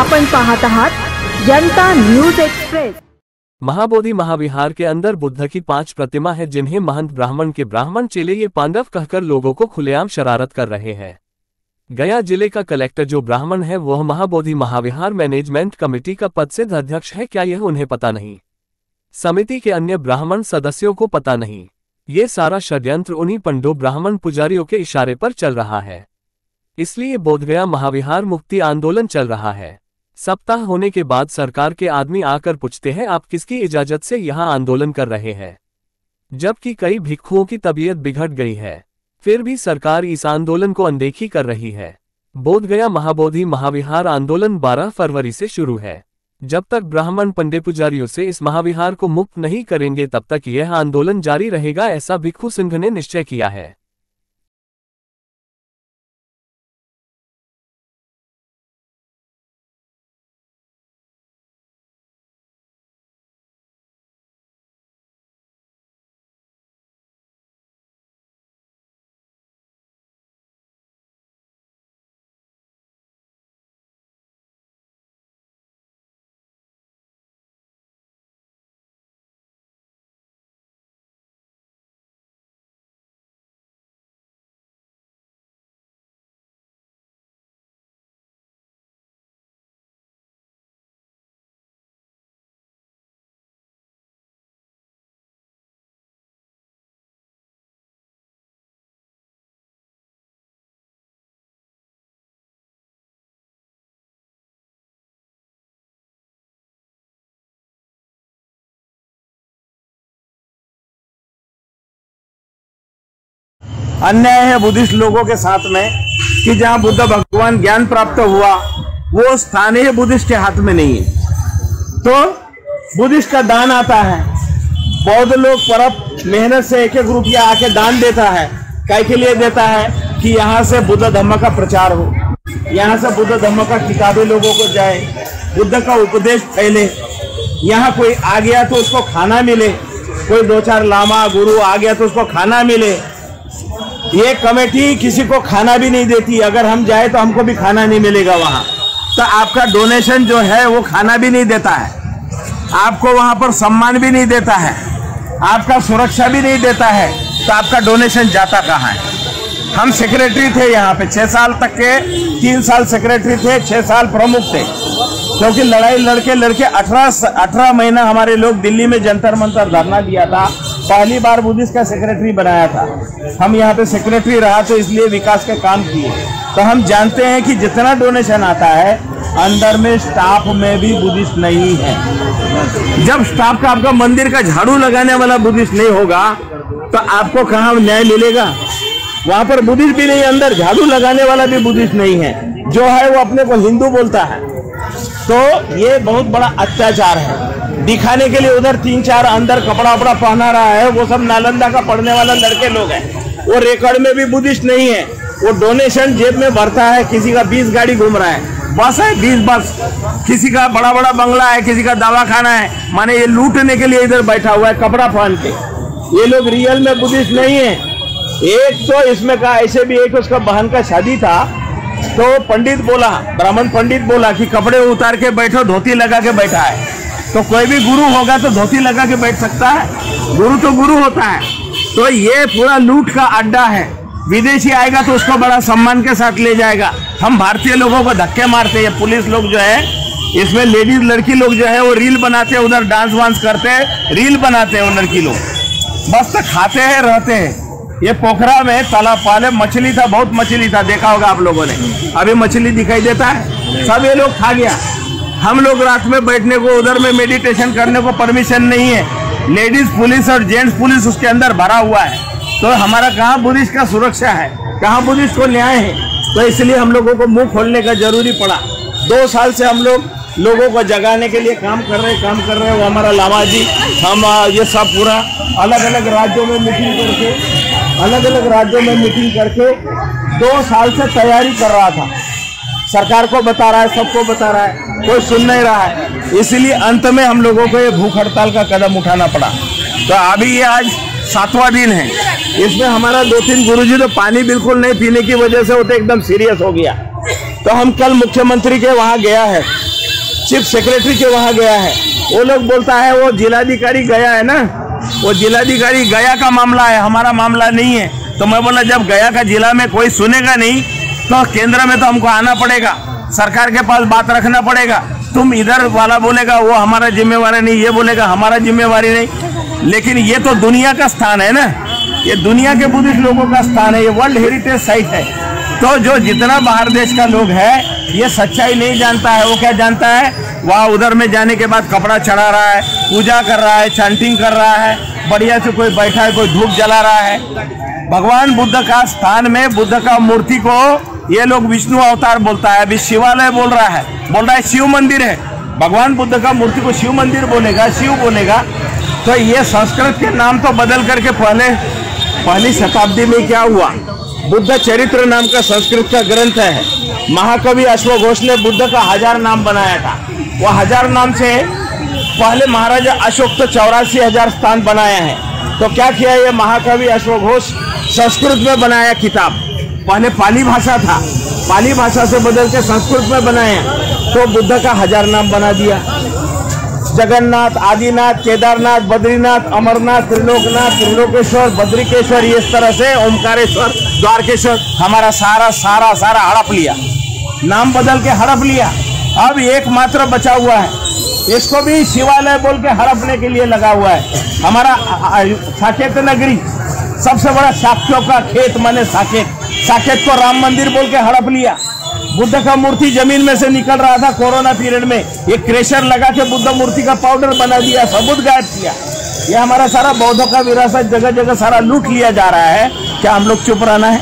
आपण पाहत आहात जनता न्यूज एक्सप्रेस। महाबोधि महाविहार के अंदर बुद्ध की 5 प्रतिमा है, जिन्हें महंत ब्राह्मण के ब्राह्मण चेले ये पांडव कहकर लोगों को खुलेआम शरारत कर रहे हैं। गया जिले का कलेक्टर जो ब्राह्मण है वह महाबोधि महाविहार मैनेजमेंट कमेटी का पद से अध्यक्ष है, क्या यह उन्हें पता नहीं? समिति के अन्य ब्राह्मण सदस्यों को पता नहीं? ये सारा षड्यंत्र उन्हीं पंडो ब्राह्मण पुजारियों के इशारे पर चल रहा है, इसलिए बोधगया महाविहार मुक्ति आंदोलन चल रहा है। सप्ताह होने के बाद सरकार के आदमी आकर पूछते हैं आप किसकी इजाजत से यहाँ आंदोलन कर रहे हैं, जबकि कई भिक्षुओं की तबीयत बिगड़ गई है, फिर भी सरकार इस आंदोलन को अनदेखी कर रही है। बोधगया महाबोधि महाविहार आंदोलन 12 फरवरी से शुरू है। जब तक ब्राह्मण पंडे पुजारियों से इस महाविहार को मुक्त नहीं करेंगे तब तक यह आंदोलन जारी रहेगा, ऐसा भिक्षु संघ ने निश्चय किया है। अन्याय है बुद्धिस्ट लोगों के साथ में कि जहां बुद्ध भगवान ज्ञान प्राप्त हुआ वो स्थानीय बुद्धिस्ट के हाथ में नहीं है। तो बुद्धिस्ट का दान आता है, बौद्ध लोग परप मेहनत से एक रुपया आके दान देता है। काय के लिए देता है कि यहाँ से बुद्ध धर्म का प्रचार हो, यहाँ से बुद्ध धर्म का किताबें लोगों को जाए, बुद्ध का उपदेश फैले। यहाँ कोई आ गया तो उसको खाना मिले, कोई 2-4 लामा गुरु आ गया तो उसको खाना मिले। ये कमेटी किसी को खाना भी नहीं देती, अगर हम जाए तो हमको भी खाना नहीं मिलेगा वहाँ। तो आपका डोनेशन जो है वो खाना भी नहीं देता है, आपको वहाँ पर सम्मान भी नहीं देता है, आपका सुरक्षा भी नहीं देता है, तो आपका डोनेशन जाता कहाँ है? हम सेक्रेटरी थे यहाँ पे 6 साल तक के, 3 साल सेक्रेटरी थे, 6 साल प्रमुख थे, क्योंकि लड़ाई लड़के 18 महीना हमारे लोग दिल्ली में जंतर मंतर धरना दिया था। पहली बार बुद्धिस्ट का सेक्रेटरी बनाया था, हम यहाँ पे सेक्रेटरी रहा तो इसलिए विकास के काम किए। तो हम जानते हैं कि जितना डोनेशन आता है अंदर में स्टाफ में भी बुद्धिस्ट नहीं है। जब स्टाफ का आपका मंदिर का झाड़ू लगाने वाला बुद्धिस्ट नहीं होगा तो आपको कहाँ न्याय मिलेगा? वहाँ पर बुद्धिस्ट भी नहीं, अंदर झाड़ू लगाने वाला भी बुद्धिस्ट नहीं है, जो है वो अपने को हिंदू बोलता है। तो ये बहुत बड़ा अत्याचार है। दिखाने के लिए उधर 3-4 अंदर कपड़ा वपड़ा पहना रहा है, वो सब नालंदा का पढ़ने वाला लड़के लोग हैं, वो रिकॉर्ड में भी बुद्धिस्ट नहीं है। वो डोनेशन जेब में भरता है, किसी का 20 गाड़ी घूम रहा है, बस है 20 बस, किसी का बड़ा बड़ा बंगला है, किसी का दवाखाना है, माने ये लूटने के लिए इधर बैठा हुआ है कपड़ा पहन के। ये लोग रियल में बुद्धिस्ट नहीं है। एक तो इसमें का ऐसे भी एक उसका बहन का शादी था तो पंडित बोला, ब्राह्मण पंडित बोला कि कपड़े उतार के बैठो, धोती लगा के बैठा है। तो कोई भी गुरु होगा तो धोती लगा के बैठ सकता है? गुरु तो गुरु होता है। तो ये पूरा लूट का अड्डा है। विदेशी आएगा तो उसको बड़ा सम्मान के साथ ले जाएगा, हम भारतीय लोगों को धक्के मारते हैं। पुलिस लोग जो है इसमें लेडीज लड़की लोग जो है वो रील बनाते हैं, उधर डांस वांस करते हैं, रील बनाते हैं वो लड़की लोग, बस तो खाते हैं रहते हैं। ये पोखरा में तालाब पाले मछली था, बहुत मछली था, देखा होगा आप लोगों ने, अभी मछली दिखाई देता है, सब ये लोग खा गया। हम लोग रात में बैठने को, उधर में मेडिटेशन करने को परमिशन नहीं है। लेडीज पुलिस और जेंट्स पुलिस उसके अंदर भरा हुआ है, तो हमारा कहाँ बुद्धिस्ट का सुरक्षा है, कहाँ बुद्धिस्ट को न्याय है? तो इसलिए हम लोगों को मुंह खोलने का जरूरी पड़ा। 2 साल से हम लोग लोगों को जगाने के लिए काम कर रहे हैं। वो हमारा लामा जी, हम ये सब पूरा अलग अलग राज्यों में मीटिंग करके 2 साल से तैयारी कर रहा था। सरकार को बता रहा है, सबको बता रहा है, कोई सुन नहीं रहा है। इसलिए अंत में हम लोगों को ये भूख हड़ताल का कदम उठाना पड़ा। तो अभी ये आज 7वां दिन है। इसमें हमारा 2-3 गुरुजी तो पानी बिल्कुल नहीं पीने की वजह से वो तो एकदम सीरियस हो गया। तो हम कल मुख्यमंत्री के वहाँ गया है, चीफ सेक्रेटरी के वहाँ गया है, वो लोग बोलता है वो जिलाधिकारी गया है ना, वो जिलाधिकारी गया का मामला है, हमारा मामला नहीं है। तो मैं बोला जब गया का जिला में कोई सुनेगा नहीं तो केंद्र में तो हमको आना पड़ेगा, सरकार के पास बात रखना पड़ेगा। तुम इधर वाला बोलेगा वो हमारा जिम्मेवारी नहीं, ये बोलेगा हमारा जिम्मेवारी नहीं। लेकिन ये तो दुनिया का स्थान है ना, ये दुनिया के बुद्धिस्ट लोगों का स्थान है, ये वर्ल्ड हेरिटेज साइट है। तो जो जितना बाहर देश का लोग है ये सच्चाई नहीं जानता है। वो क्या जानता है, वहाँ उधर में जाने के बाद कपड़ा चढ़ा रहा है, पूजा कर रहा है, चैंटिंग कर रहा है, बढ़िया से कोई बैठा है, कोई धूप जला रहा है। भगवान बुद्ध का स्थान में बुद्ध का मूर्ति को ये लोग विष्णु अवतार बोलता है, अभी शिवालय बोल रहा है शिव मंदिर है। भगवान बुद्ध का मूर्ति को शिव मंदिर बोलेगा, शिव बोलेगा। तो ये संस्कृत के नाम तो बदल करके पहली शताब्दी में क्या हुआ, बुद्ध चरित्र नाम का संस्कृत का ग्रंथ है। महाकवि अश्वघोष ने बुद्ध का 1000 नाम बनाया था। वो 1000 नाम से पहले महाराजा अशोक तो 84,000 स्थान बनाया है। तो क्या किया ये महाकवि अश्वघोष, संस्कृत में बनाया किताब। पहले पाली भाषा था, पाली भाषा से बदल के संस्कृत में बनाया, तो बुद्ध का 1000 नाम बना दिया। जगन्नाथ, आदिनाथ, केदारनाथ, बद्रीनाथ, अमरनाथ, त्रिलोकनाथ, त्रिलोकेश्वर, बद्रिकेश्वर, इस तरह से ओमकारेश्वर, द्वारकेश्वर, हमारा सारा हड़प लिया, नाम बदल के हड़प लिया। अब एकमात्र बचा हुआ है, इसको भी शिवालय बोल के हड़पने के लिए लगा हुआ है। हमारा साकेत नगरी, सबसे बड़ा साक्यों का खेत माने साकेत को राम मंदिर बोल के हड़प लिया। बुद्ध का मूर्ति जमीन में से निकल रहा था कोरोना पीरियड में, ये क्रेशर लगा के बुद्ध मूर्ति का पाउडर बना दिया, सबूत गायब किया। ये हमारा सारा बौद्धों का विरासत जगह जगह सारा लूट लिया जा रहा है। क्या हम लोग चुप रहना है?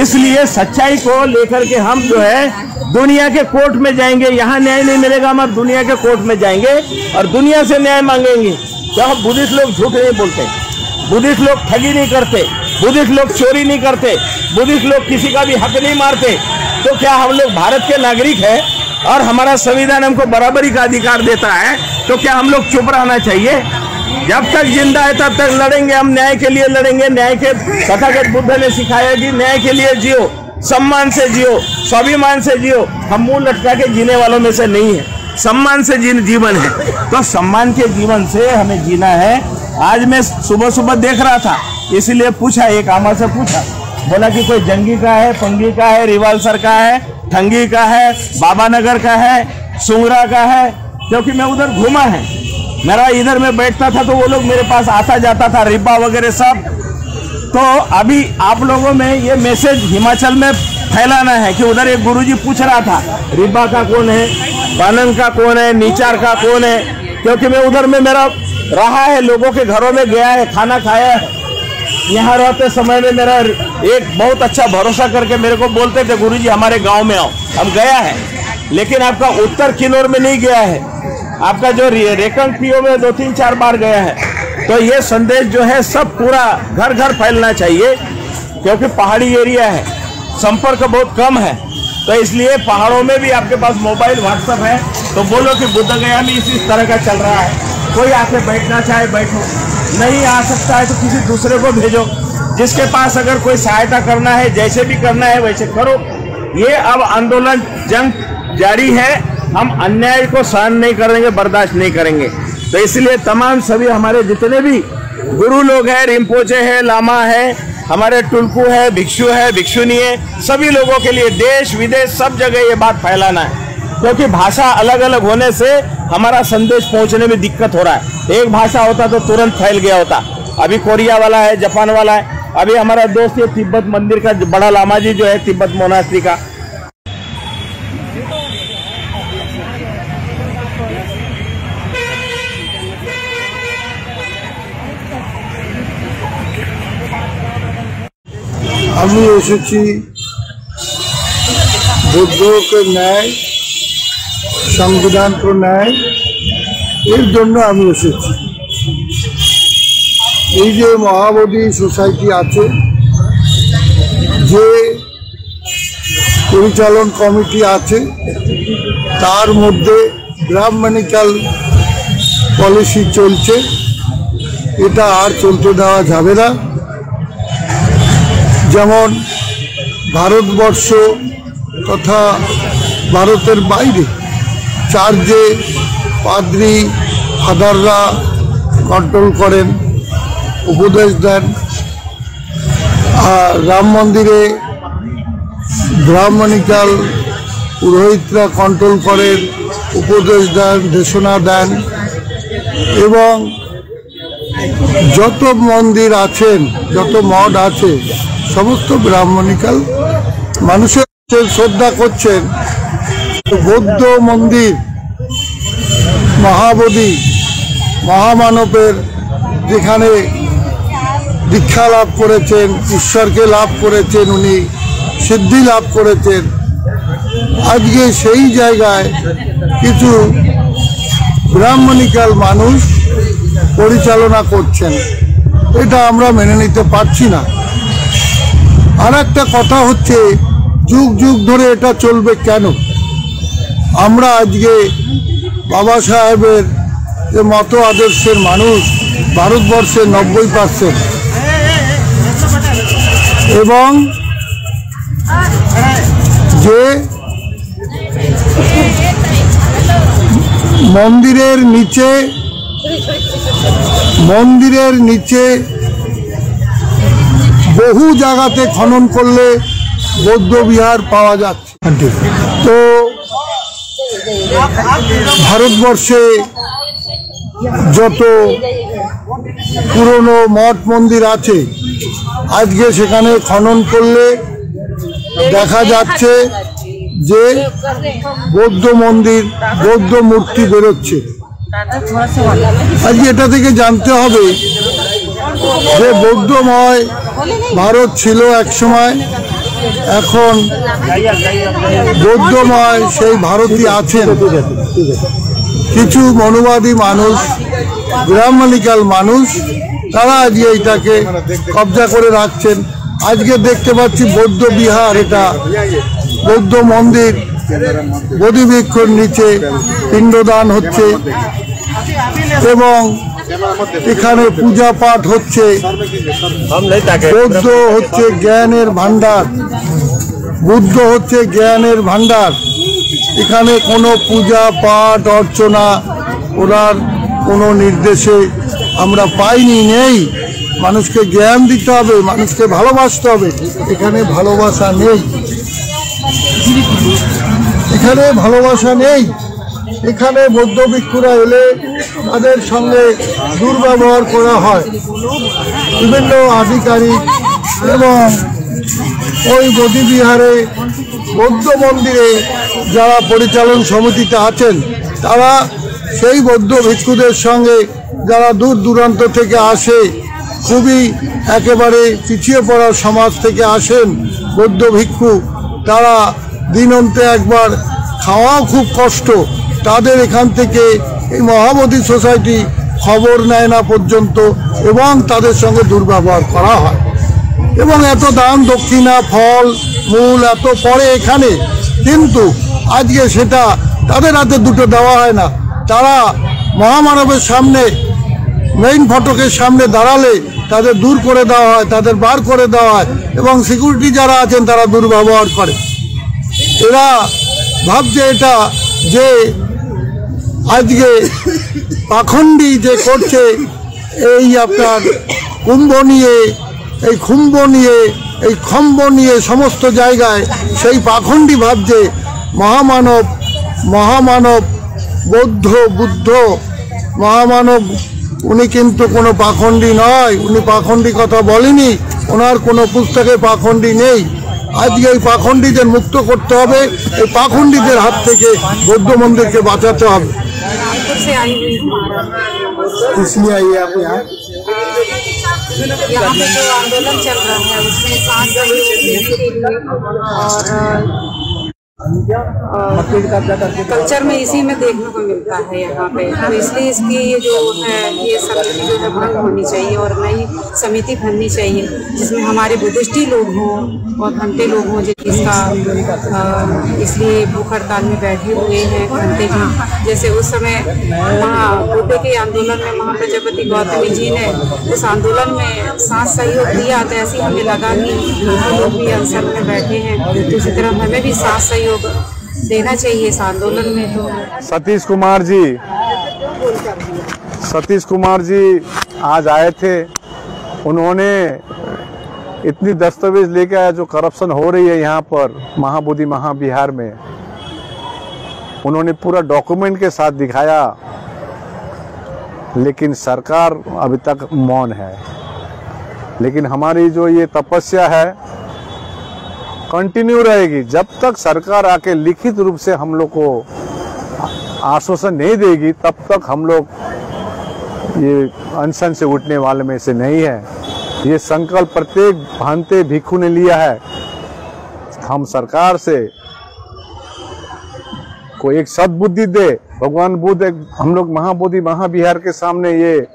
इसलिए सच्चाई को लेकर के हम जो है दुनिया के कोर्ट में जाएंगे, यहाँ न्याय नहीं मिलेगा, हम अब दुनिया के कोर्ट में जाएंगे और दुनिया से न्याय मांगेंगे। तो हम बुद्धिस्ट लोग झूठ नहीं बोलते, बुद्धिस्ट लोग ठगी नहीं करते, बुद्धिस्ट लोग चोरी नहीं करते, बुद्धिस्ट लोग किसी का भी हक नहीं मारते। तो क्या हम लोग भारत के नागरिक हैं और हमारा संविधान हमको बराबरी का अधिकार देता है, तो क्या हम लोग चुप रहना चाहिए? जब तक जिंदा है तब तक लड़ेंगे, हम न्याय के लिए लड़ेंगे। न्याय के तथागत बुद्ध ने सिखाया कि न्याय के लिए जियो, सम्मान से जियो, स्वाभिमान से जियो। हम मुंह लटका के जीने वालों में से नहीं है, सम्मान से जीवन है। तो सम्मान के जीवन से हमें जीना है। आज मैं सुबह सुबह देख रहा था, इसलिए पूछा, एक आमा से पूछा, बोला कि कोई जंगी का है, पंगी का है, रिवालसर का है, ठंगी का है, बाबा नगर का है, सुंगरा का है। क्योंकि मैं उधर घूमा है, मेरा इधर में बैठता था तो वो लोग मेरे पास आता जाता था, रिब्बा वगैरह सब। तो अभी आप लोगों में ये मैसेज हिमाचल में फैलाना है कि उधर एक गुरुजी पूछ रहा था रिब्बा का कौन है, बानन का कौन है, नीचार का कौन है। क्योंकि मैं उधर में मेरा रहा है, लोगों के घरों में गया है, खाना खाया है। यहाँ रहते समय में मेरा एक बहुत अच्छा भरोसा करके मेरे को बोलते थे गुरुजी हमारे गांव में आओ, हम गया है। लेकिन आपका उत्तर किन्नौर में नहीं गया है, आपका जो रेकंग पीओ में 2-3-4 बार गया है। तो ये संदेश जो है सब पूरा घर घर फैलना चाहिए, क्योंकि पहाड़ी एरिया है, संपर्क बहुत कम है। तो इसलिए पहाड़ों में भी आपके पास मोबाइल, व्हाट्सएप है, तो बोलो कि बुद्ध गया में इसी तरह का चल रहा है। कोई आके बैठना चाहे बैठो, नहीं आ सकता है तो किसी दूसरे को भेजो। जिसके पास अगर कोई सहायता करना है, जैसे भी करना है वैसे करो। ये अब आंदोलन जंग जारी है, हम अन्याय को सहन नहीं करेंगे, बर्दाश्त नहीं करेंगे। तो इसलिए तमाम सभी हमारे जितने भी गुरु लोग हैं, रिम्पोचे है, लामा है, हमारे टुल्कू है, भिक्षु है, भिक्षुनी है, सभी लोगों के लिए देश विदेश सब जगह ये बात फैलाना है। क्योंकि भाषा अलग अलग होने से हमारा संदेश पहुंचने में दिक्कत हो रहा है। एक भाषा होता तो तुरंत फैल गया होता। अभी कोरिया वाला है, जापान वाला है, अभी हमारा दोस्त ये तिब्बत मंदिर का बड़ा लामा जी जो है तिब्बत मोनास्ट्री का, আমি এসেছি বুদ্ধকে ন্যায়, সংবিধান को ন্যায়, এর জন্য আমি এসেছি। এই যে মহাবোধি সোসাইটি আছে, যে পরিচালন কমিটি আছে, তার মধ্যে ব্রাহ্মণিক্যাল পলিসি চলছে, এটা আর চলতে দেওয়া যাবে না। যেমন ভারতবর্ষ তথা ভারতের বাইরে চার্চে পাদ্রী ফাদাররা কন্ট্রোল করেন, উপদেশ দেন। আর রাম মন্দিরে ব্রাহ্মণিকাল পুরোহিতরা কন্ট্রোল করেন, উপদেশ দেন, দেশনা দেন। এবং যত মন্দির আছেন, যত মঠ আছে, সমস্ত ব্রাহ্মণিকাল মানুষের শ্রদ্ধা করছেন। বৌদ্ধ মন্দির মহাবোধি মহামানবের যেখানে দীক্ষা লাভ করেছেন, ঈশ্বরকে লাভ করেছেন, উনি সিদ্ধি লাভ করেছেন, আজকে সেই জায়গায় কিছু ব্রাহ্মণিকাল মানুষ পরিচালনা করছেন। এটা আমরা মেনে নিতে পারছি না। আর একটা কথা হচ্ছে, যুগ যুগ ধরে এটা চলবে কেন? আমরা আজকে বাবা সাহেবের যে মত আদর্শের মানুষ ভারতবর্ষের 90%, এবং যে মন্দিরের নিচে বহু জায়গাতে খনন করলে বৌদ্ধ বিহার পাওয়া যাচ্ছে। তো ভারতবর্ষে যত পুরনো মঠ মন্দির আছে, আজকে সেখানে খনন করলে দেখা যাচ্ছে যে বৌদ্ধ মন্দির, বৌদ্ধ মূর্তি বেরোচ্ছে। আজকে এটা থেকে জানতে হবে যে বৌদ্ধময় ভারত ছিল এক সময়, এখন বৌদ্ধময় সেই ভারতই আছেন। কিছু মনুবাদী মানুষ, ব্রাহ্মণিকাল মানুষ, তারা আজকে এইটাকে কবজা করে রাখছেন। আজকে দেখতে পাচ্ছি বৌদ্ধ বিহার, এটা বৌদ্ধ মন্দির, বোধিবৃক্ষর নিচে পিণ্ডদান হচ্ছে এবং এখানে পূজা পাঠ হচ্ছে। বৌদ্ধ হচ্ছে জ্ঞানের ভান্ডার, বুদ্ধ হচ্ছে জ্ঞানের ভান্ডার। এখানে কোনো পূজা পাঠ অর্চনা ওনার কোনো নির্দেশে আমরা পাইনি, নেই। মানুষকে জ্ঞান দিতে হবে, মানুষকে ভালোবাসতে হবে। এখানে ভালোবাসা নেই, এখানে ভালোবাসা নেই। এখানে বৌদ্ধ ভিক্ষুরা এলে তাদের সঙ্গে দুর্ব্যবহার করা হয়। বিভিন্ন আধিকারিক এবং ওই বোধিবিহারে বৌদ্ধ মন্দিরে যারা পরিচালন সমিতিতে আছেন, তারা সেই বৌদ্ধ ভিক্ষুদের সঙ্গে যারা দূর দূরান্ত থেকে আসে, খুবই একেবারে পিছিয়ে পড়া সমাজ থেকে আসেন বৌদ্ধ ভিক্ষু, তারা দিন অন্তে একবার খাওয়াও খুব কষ্ট। তাদের এখান থেকে এই মহাবোধি সোসাইটি খবর নেয় না পর্যন্ত, এবং তাদের সঙ্গে দুর্ব্যবহার করা হয়। এবং এত দান দক্ষিণা, ফল মূল এত পরে এখানে, কিন্তু আজকে সেটা তাদের হাতে দুটো দেওয়া হয় না। তারা মহামানবের সামনে, মেইন ফটকের সামনে দাঁড়ালে তাদের দূর করে দেওয়া হয়, তাদের বার করে দেওয়া হয়, এবং সিকিউরিটি যারা আছেন তারা দুর্ব্যবহার করে। এরা ভাবছে এটা যে আজকে পাখণ্ডী যে করছে, এই আপনার কুম্ভ নিয়ে, এই খুম্ব নিয়ে, এই খম্ব নিয়ে সমস্ত জায়গায় সেই পাখণ্ডী ভাবছে মহামানব বৌদ্ধ বুদ্ধ মহামানব, উনি কিন্তু কোনো পাখণ্ডী নয়। উনি পাখণ্ডী কথা বলেনি, ওনার কোনো পুস্তকে পাখণ্ডী নেই। আজকে এই পাখণ্ডীদের মুক্ত করতে হবে, এই পাখণ্ডীদের হাত থেকে বৌদ্ধ মন্দিরকে বাঁচাতে হবে। इसलिए आइए आप यहाँ पे जो आंदोलन चल रहा है उसमें 5 और कल्चर में इसी में देखने को मिलता है यहाँ पे। तो इसलिए इसकी जो है ये समिति जो है भंग होनी चाहिए और नई समिति बननी चाहिए जिसमें हमारे बुद्धिस्टी लोग हों और घंटे लोग हों जिसका इसलिए भूख हड़ताल में बैठे हुए हैं घंटे जी। जैसे उस समय बुद्ध के आंदोलन में महाप्रजापति गौतमी जी ने उस आंदोलन में साथ सहयोग दिया, तो ऐसे हमें लगा कि हम लोग भी अवसर में बैठे हैं तो इसी तरह हमें भी साथ सहयोग देना चाहिए इस आंदोलन में। तो सतीश कुमार जी आज आए थे। उन्होंने इतनी दस्तावेज लेके आया जो करप्शन हो रही है यहाँ पर महाबोधि महाविहार में, उन्होंने पूरा डॉक्यूमेंट के साथ दिखाया, लेकिन सरकार अभी तक मौन है। लेकिन हमारी जो ये तपस्या है कंटिन्यू रहेगी जब तक सरकार आके लिखित रूप से हम लोग को आश्वासन नहीं देगी, तब तक हम लोग ये अनशन से उठने वाले में से नहीं है। ये संकल्प प्रत्येक भांते भिक्षु ने लिया है। हम सरकार से कोई एक सद्बुद्धि दे। भगवान बुद्ध हम लोग महाबोधि महाविहार के सामने ये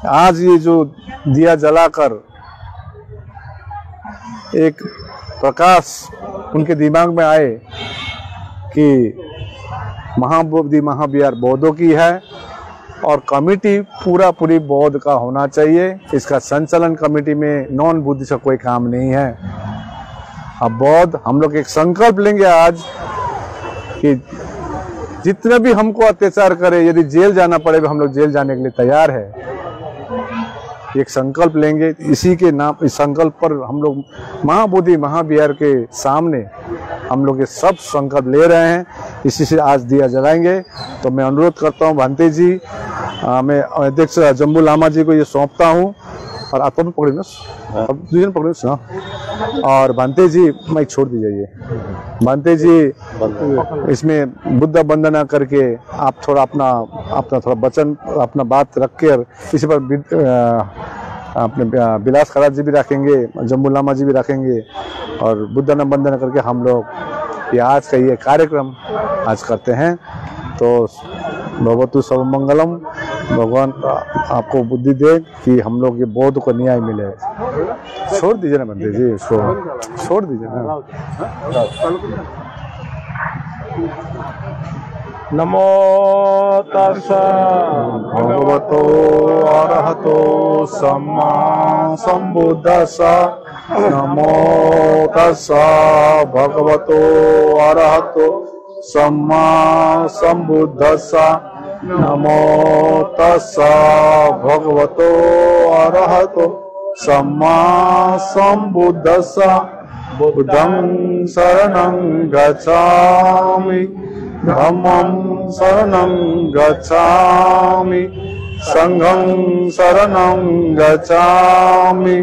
आज ये जो दिया जलाकर एक प्रकाश उनके दिमाग में आए कि महाबोधि महाविहार बौद्धों की है और कमेटी पूरी बौद्ध का होना चाहिए। इसका संचालन कमेटी में नॉन बुद्धिस्ट का कोई काम नहीं है। अब बौद्ध हम लोग एक संकल्प लेंगे आज कि जितने भी हमको अत्याचार करे, यदि जेल जाना पड़े हम लोग जेल जाने के लिए तैयार है। एक संकल्प लेंगे, इसी के नाम इस संकल्प पर हम लोग महाबोधि महाविहार के सामने हम लोग ये सब संकल्प ले रहे हैं। इसी से आज दिया जलाएंगे। तो मैं अनुरोध करता हूँ भांते जी, मैं अध्यक्ष जम्बू लामा जी को ये सौंपता हूँ और आप तो पकड़े ना और भांते जी माइक छोड़ दीजिए। भांते जी इसमें बुद्ध वंदना करके आप थोड़ा अपना थोड़ा वचन अपना बात रख के इसी पर अपने बिलास खराज जी भी रखेंगे, जम्बू लामा जी भी रखेंगे और बुद्ध वंदना करके हम लोग ये आज का ये कार्यक्रम आज करते हैं। तो भगवतु सब मंगलम, भगवान आपको बुद्धि दे कि हम लोग ये बौद्ध को न्याय मिले। छोड़ दीजिए ना बंदे जी, इसको छोड़ दीजिए ना। नमो तस्सा भगवतो अरहतो सम्मा संबुद्धस्सा। नमो तस्सा भगवतो अरहतो सम्मा संबुद्धस्सा। नमो तस्सा भगवतो अरहतो सम्मा संबुद्धस्सा। बुद्धं शरणं गच्छामि, धम्मं शरणं गच्छामि, संघं शरणं गच्छामि,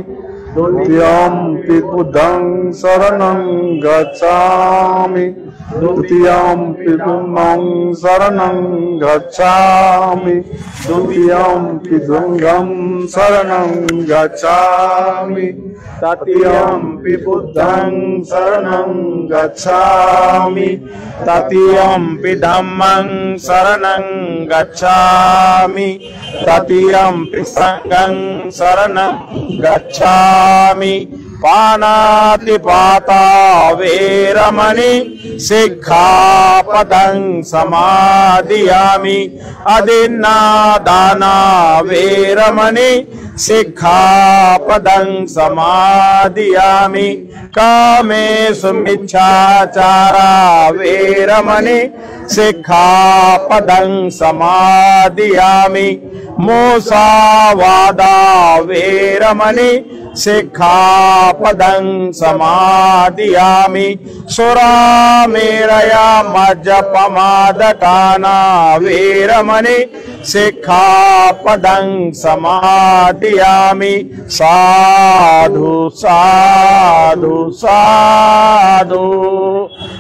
द्वितीयंपि बुद्धं शरणं गच्छामि, द्वितीयंपि धम्मं शरणं गच्छामि, द्वितीयंपि संघं शरणं गच्छामि, तृतीयंपि बुद्धं शरणं गच्छामि, तृतीयंपि धम्मं शरणं गच्छामि, तृतीयंपि संघं शरणं गच्छामि। पानातिपाता वेरमणि सिक्खापदं समादियामि। अदिन्नादाना वेरमणि सिक्खापदं समादियामि। कामेषु मिच्छाचारा वेरमणि सिक्खापदं समादियामि। मुसावादा वेरमणि सिक्खापदं समादियामि। सुरामेरया मज्जपमादकाना वेरमणि सिक्खापदं समादियामि। साधु साधु साधु।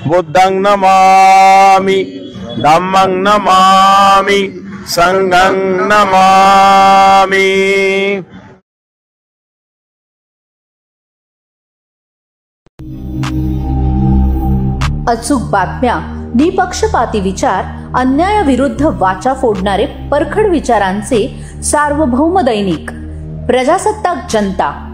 बुद्धं नमामि, धम्मं नमामि, संघं नमामि। अचूक बातम्या, निपक्षपाती विचार, अन्यायाविरुद्ध वाचा फोडणारे परखड विचारांचे सार्वभौम दैनिक प्रजासत्ताक जनता.